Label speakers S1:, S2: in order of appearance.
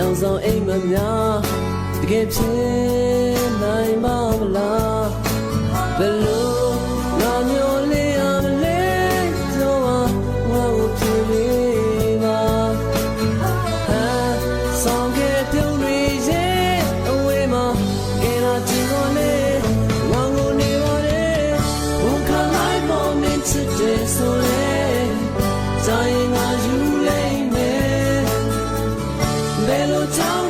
S1: အောင်ဆောင်အိမ်မများတကယ်ဖြစ်နိုင်ပါမလားဘယ်လိုငါမျိုးလေးရမလဲကြောငါ့ကိုဖြစ်လေးပါဆောင်ခဲ့ပြုံးတွေရဲ့အဝေးမှာကဲလာချင်တော့လေငါကိုနေပါလေဝန်ခံလိုက်ပေါ်မင်းချစ်တယ်ဆိုလေ在那如泪美，为了找。